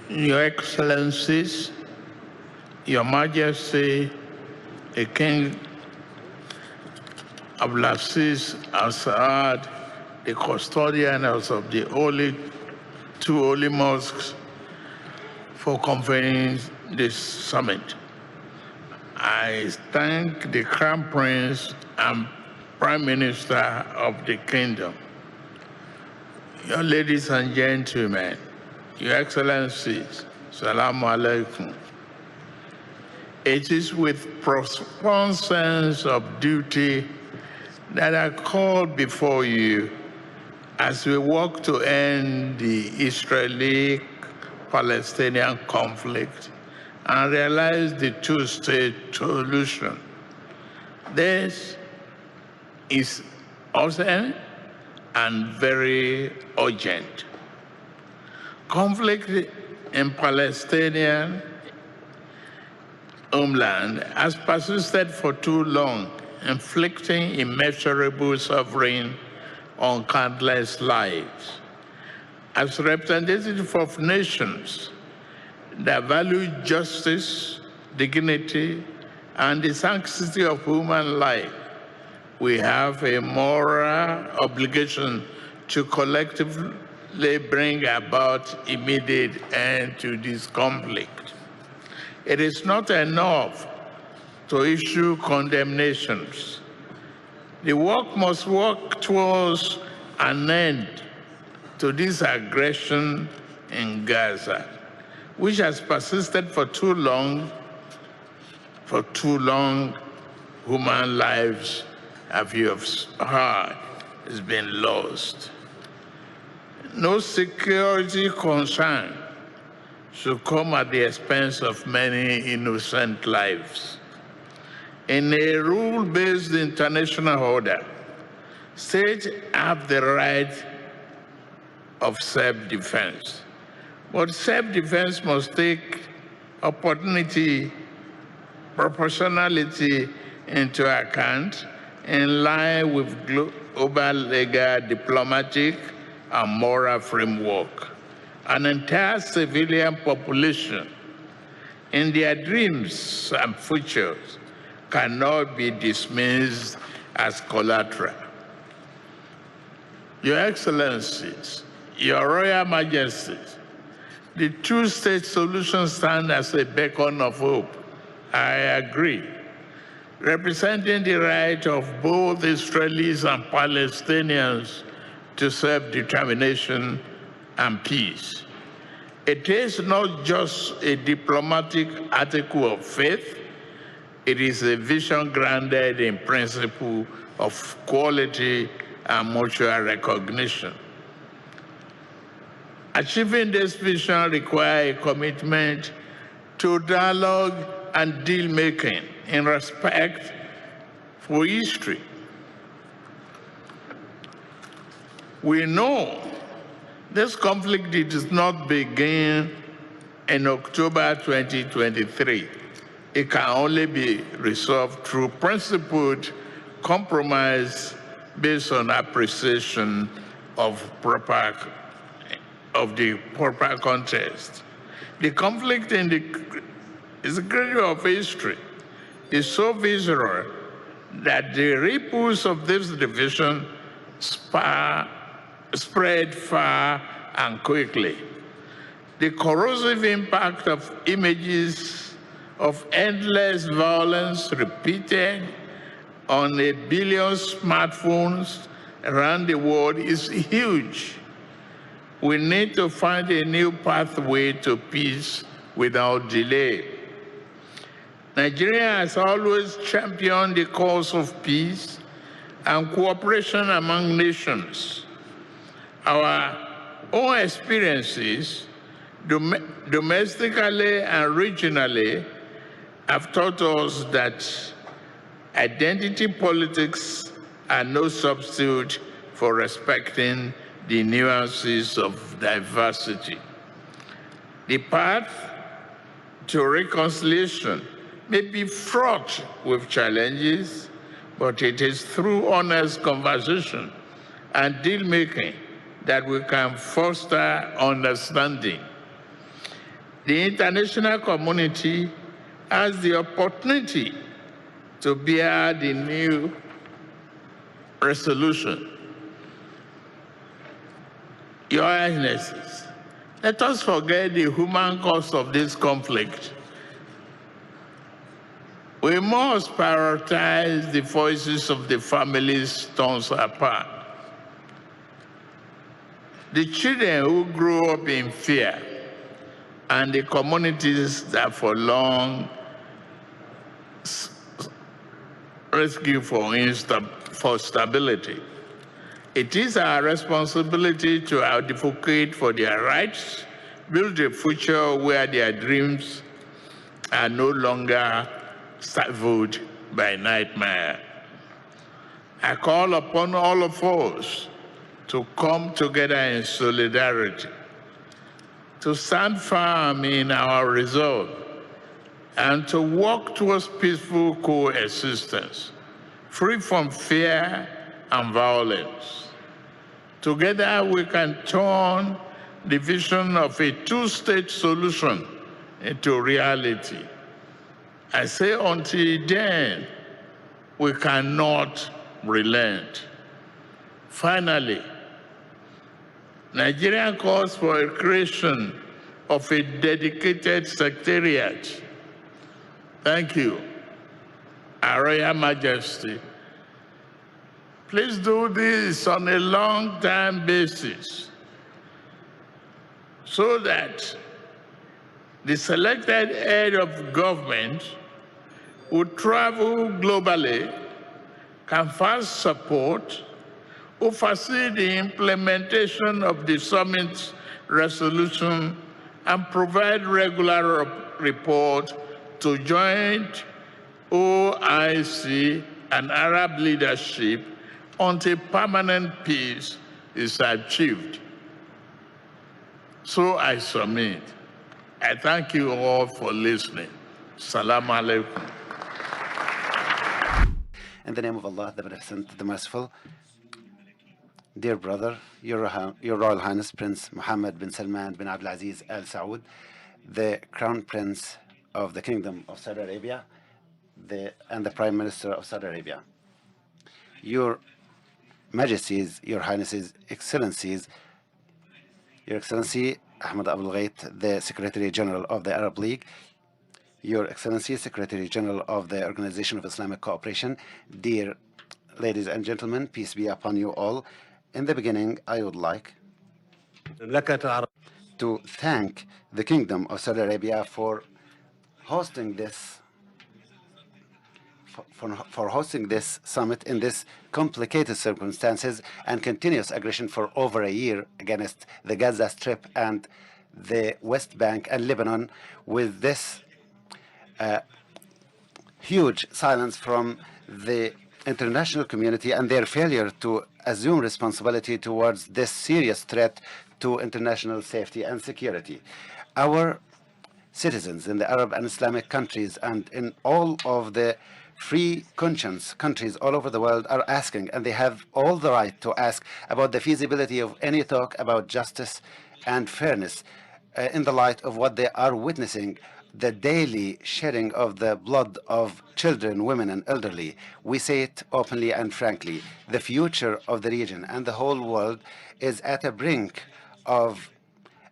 Your Excellencies, Your Majesty, the King Abdulaziz Al-Saad, the custodians of the two holy mosques, for convening this summit. I thank the Crown Prince and Prime Minister of the Kingdom. Your ladies and gentlemen, Your Excellencies, Salamu Alaikum. It is with profound sense of duty that I call before you as we work to end the Israeli-Palestinian conflict and realize the two-state solution. This is urgent and very urgent. Conflict in Palestinian homeland has persisted for too long, inflicting immeasurable suffering on countless lives. As representative of nations that value justice, dignity, and the sanctity of human life, we have a moral obligation to collectively bring about immediate end to this conflict. It is not enough to issue condemnations. The work must work towards an end to this aggression in Gaza, which has persisted for too long. For too long, human lives, as you have heard, has been lost. No security concern should come at the expense of many innocent lives. In a rule-based international order, states have the right of self-defense. But self-defense must take opportunity, proportionality into account in line with global legal, diplomatic, and moral framework. An entire civilian population in their dreams and futures cannot be dismissed as collateral. Your Excellencies, Your Royal Majesties, the two-state solution stands as a beacon of hope. I agree, representing the right of both Israelis and Palestinians to self-determination and peace. It is not just a diplomatic article of faith, it is a vision grounded in principle of quality and mutual recognition. Achieving this vision requires a commitment to dialogue and deal-making in respect for history. We know this conflict did not begin in October 2023. It can only be resolved through principled compromise based on appreciation of the proper context. The conflict in the cradle of history is so visceral that the ripples of this division spread far and quickly. The corrosive impact of images of endless violence repeated on 1 billion smartphones around the world is huge. We need to find a new pathway to peace without delay. Nigeria has always championed the cause of peace and cooperation among nations. Our own experiences, domestically and regionally, have taught us that identity politics are no substitute for respecting the nuances of diversity. The path to reconciliation may be fraught with challenges, but it is through honest conversation and deal-making that we can foster understanding. The international community has the opportunity to bear the new resolution. Your Highnesses, let us forget the human cost of this conflict. We must prioritize the voices of the families torn apart. The children who grew up in fear and the communities that for long rescue for stability. It is our responsibility to advocate for their rights, build a future where their dreams are no longer stifled by nightmare. I call upon all of us to come together in solidarity, to stand firm in our resolve, and to work towards peaceful coexistence, free from fear and violence. Together we can turn the vision of a two-state solution into reality. I say until then, we cannot relent. Finally, Nigeria calls for a creation of a dedicated secretariat. Thank you, Our Royal Majesty. Please do this on a long-term basis so that the selected head of government who travel globally can first support, oversee the implementation of the summit's resolution, and provide regular report to joint OIC and Arab leadership until permanent peace is achieved. So I submit. I thank you all for listening. Salam alaikum. In the name of Allah, the Beneficent, the Merciful, dear brother, Your Royal Highness Prince Mohammed bin Salman bin Abdulaziz Al Saud, the Crown Prince of the Kingdom of Saudi Arabia, and the Prime Minister of Saudi Arabia. Your Majesties, Your Highnesses, Excellencies, Your Excellency Ahmed Abul Ghait, the Secretary General of the Arab League, Your Excellency, Secretary General of the Organization of Islamic Cooperation, dear ladies and gentlemen, peace be upon you all. In the beginning, I would like to thank the Kingdom of Saudi Arabia for hosting this summit in this complicated circumstances and continuous aggression for over a year against the Gaza Strip and the West Bank and Lebanon, with this huge silence from the international community and their failure to assume responsibility towards this serious threat to international safety and security. Our citizens in the Arab and Islamic countries and in all of the free conscience countries all over the world are asking, and they have all the right to ask, about the feasibility of any talk about justice and fairness in the light of what they are witnessing, the daily shedding of the blood of children, women, and elderly. We say it openly and frankly. The future of the region and the whole world is at a brink of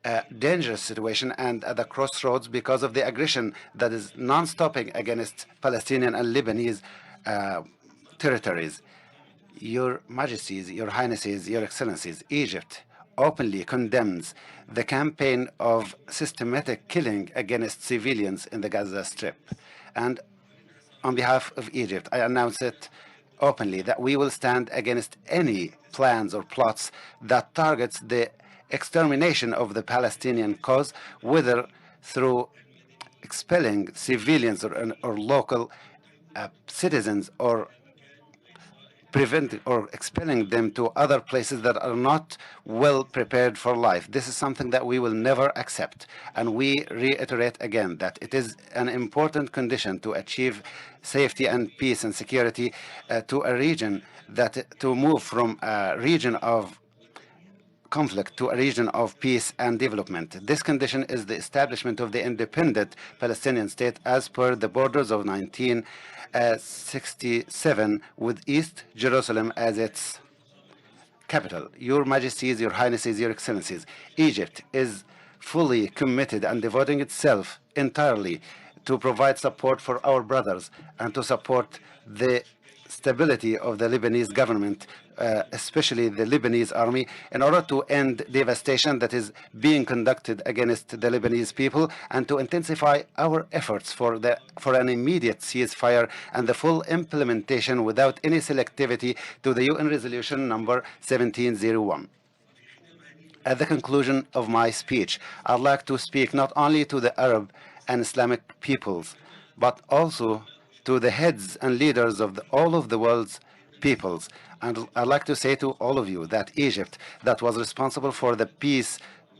a dangerous situation and at the crossroads because of the aggression that is non-stopping against Palestinian and Lebanese territories. Your Majesties, Your Highnesses, Your Excellencies, Egypt openly condemns the campaign of systematic killing against civilians in the Gaza Strip. And on behalf of Egypt, I announce it openly that we will stand against any plans or plots that targets the extermination of the Palestinian cause, whether through expelling civilians or local citizens, or preventing or expelling them to other places that are not well prepared for life. This is something that we will never accept. And we reiterate again that it is an important condition to achieve safety and peace and security to a region, that to move from a region of conflict to a region of peace and development. This condition is the establishment of the independent Palestinian state as per the borders of 1967 with East Jerusalem as its capital. Your Majesties, Your Highnesses, Your Excellencies, Egypt is fully committed and devoting itself entirely to provide support for our brothers and to support the stability of the Lebanese government, especially the Lebanese army, in order to end devastation that is being conducted against the Lebanese people and to intensify our efforts for an immediate ceasefire and the full implementation without any selectivity to the UN resolution number 1701. At the conclusion of my speech, I'd like to speak not only to the Arab and Islamic peoples, but also to the heads and leaders of all of the world's peoples. And I'd like to say to all of you that Egypt, that was responsible for the peace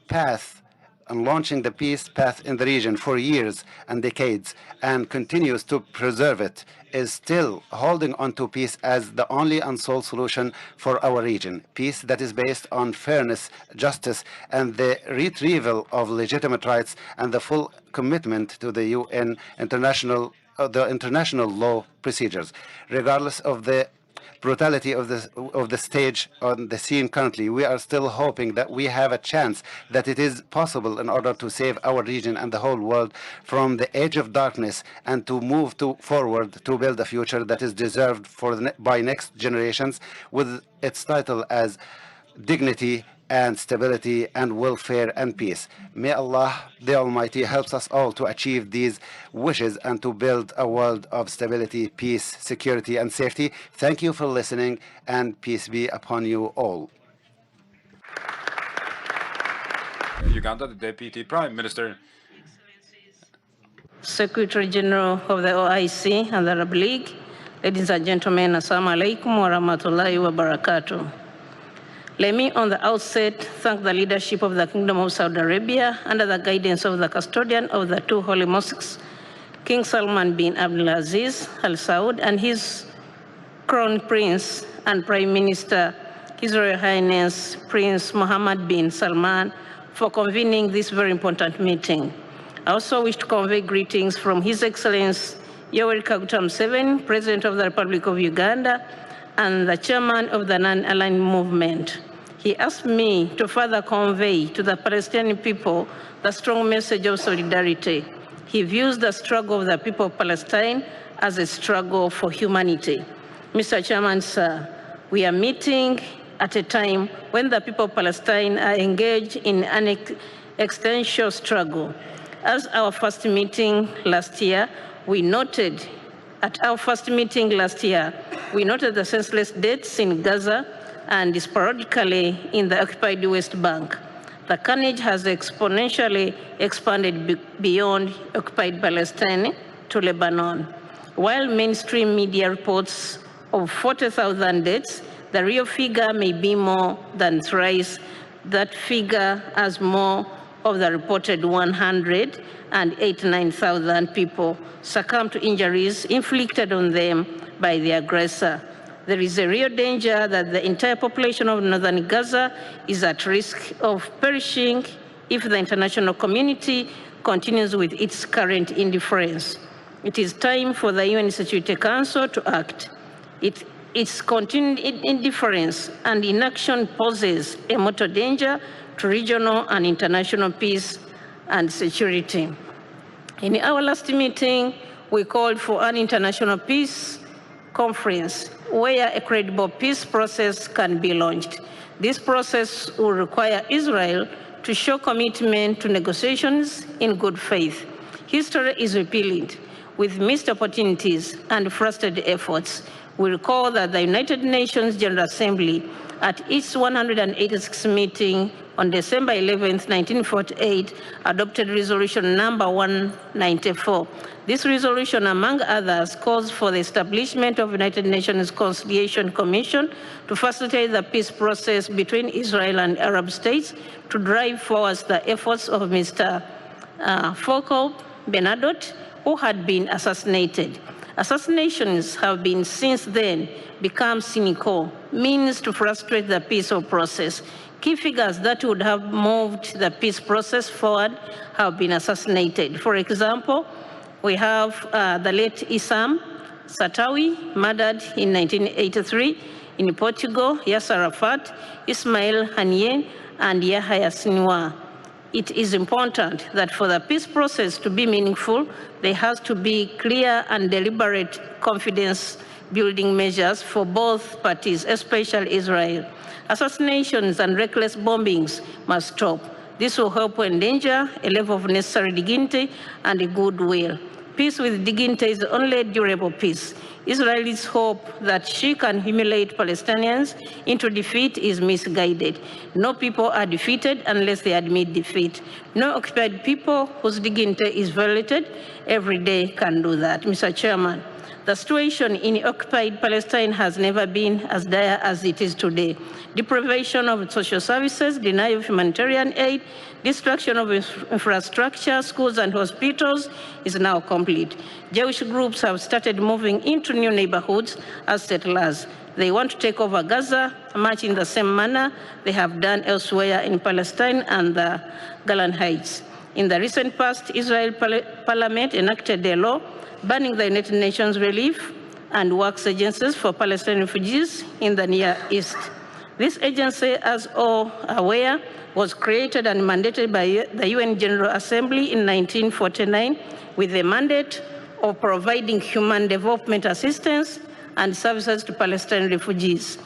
path and launching the peace path in the region for years and decades and continues to preserve it, is still holding on to peace as the only and sole solution for our region. Peace that is based on fairness, justice, and the retrieval of legitimate rights and the full commitment to the UN international law procedures. Regardless of the brutality of the stage on the scene currently, we are still hoping that we have a chance that it is possible in order to save our region and the whole world from the age of darkness and to move forward to build a future that is deserved by next generations with its title as dignity and stability and welfare and peace. May Allah the Almighty helps us all to achieve these wishes and to build a world of stability, peace, security, and safety. Thank you for listening, and peace be upon you all. Uganda, the Deputy Prime Minister. Secretary General of the OIC and the Arab League, ladies and gentlemen, Assalamu alaikum wa rahmatullahi wa barakatuh. Let me, on the outset, thank the leadership of the Kingdom of Saudi Arabia under the guidance of the custodian of the two holy mosques, King Salman bin Abdulaziz Al Saud, and his Crown Prince and Prime Minister, His Royal Highness Prince Mohammed bin Salman, for convening this very important meeting. I also wish to convey greetings from His Excellency Yoweri Kaguta Museveni, President of the Republic of Uganda, and the chairman of the Non-Aligned Movement. He asked me to further convey to the Palestinian people the strong message of solidarity. He views the struggle of the people of Palestine as a struggle for humanity. Mr. Chairman, sir, we are meeting at a time when the people of Palestine are engaged in an existential struggle. At our first meeting last year, we noted the senseless deaths in Gaza and sporadically in the occupied West Bank. The carnage has exponentially expanded beyond occupied Palestine to Lebanon. While mainstream media reports of 40,000 deaths, the real figure may be more than thrice that figure, as more of the reported 189,000 people succumb to injuries inflicted on them by the aggressor. There is a real danger that the entire population of northern Gaza is at risk of perishing if the international community continues with its current indifference. It is time for the UN Security Council to act. Its continued indifference and inaction poses a mortal danger to regional and international peace and security. In our last meeting, we called for an international peace conference where a credible peace process can be launched. This process will require Israel to show commitment to negotiations in good faith. History is repeated with missed opportunities and frustrated efforts. We recall that the United Nations General Assembly at its 186th meeting on December 11, 1948, adopted resolution number 194. This resolution, among others, calls for the establishment of United Nations Conciliation Commission to facilitate the peace process between Israel and Arab states, to drive forward the efforts of Mr. Volker Bernadotte, who had been assassinated. Assassinations have been since then become cynical means to frustrate the peaceful process. Key figures that would have moved the peace process forward have been assassinated. For example, we have the late Issam Satawi, murdered in 1983 in Portugal, Yasser Arafat, Ismail Haniyeh, and Yahya Sinwar. It is important that for the peace process to be meaningful, there has to be clear and deliberate confidence-building measures for both parties, especially Israel. Assassinations and reckless bombings must stop. This will help endanger a level of necessary dignity and goodwill. Peace with dignity is the only durable peace. Israel's hope that she can humiliate Palestinians into defeat is misguided. No people are defeated unless they admit defeat. No occupied people whose dignity is violated every day can do that. Mr. Chairman, the situation in occupied Palestine has never been as dire as it is today. Deprivation of social services, denial of humanitarian aid, destruction of infrastructure, schools and hospitals is now complete. Jewish groups have started moving into new neighborhoods as settlers. They want to take over Gaza, much in the same manner they have done elsewhere in Palestine and the Golan Heights. In the recent past, Israel Parliament enacted a law banning the United Nations Relief and Works Agencies for Palestinian refugees in the Near East. This agency, as all are aware, was created and mandated by the UN General Assembly in 1949 with the mandate of providing human development assistance and services to Palestinian refugees.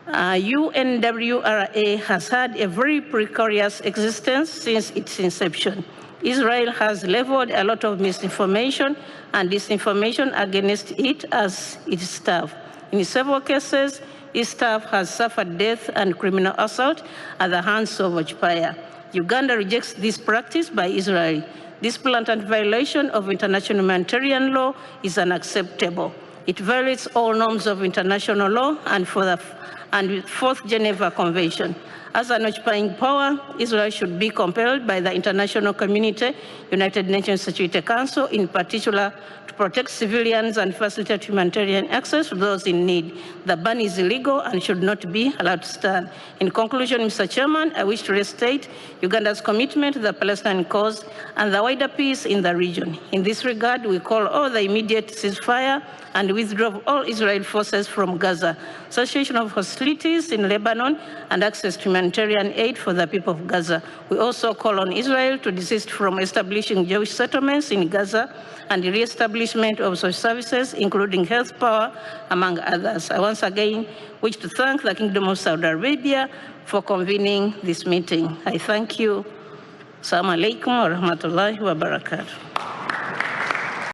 UNWRA has had a very precarious existence since its inception. Israel has leveled a lot of misinformation and disinformation against it as its staff. In several cases, its staff has suffered death and criminal assault at the hands of occupier. Uganda rejects this practice by Israel. This blatant violation of international humanitarian law is unacceptable. It violates all norms of international law and Fourth Geneva Convention. As an occupying power, Israel should be compelled by the international community, United Nations Security Council, in particular, to protect civilians and facilitate humanitarian access to those in need. The ban is illegal and should not be allowed to stand. In conclusion, Mr. Chairman, I wish to restate Uganda's commitment to the Palestinian cause and the wider peace in the region. In this regard, we call all the immediate ceasefire and withdraw of all Israeli forces from Gaza, cessation of hostilities in Lebanon, and access to humanitarian aid for the people of Gaza. We also call on Israel to desist from establishing Jewish settlements in Gaza and the re-establishment of social services, including health power, among others. I once again wish to thank the Kingdom of Saudi Arabia for convening this meeting. I thank you. Assalamu alaikum wa rahmatullahi wa barakatuh.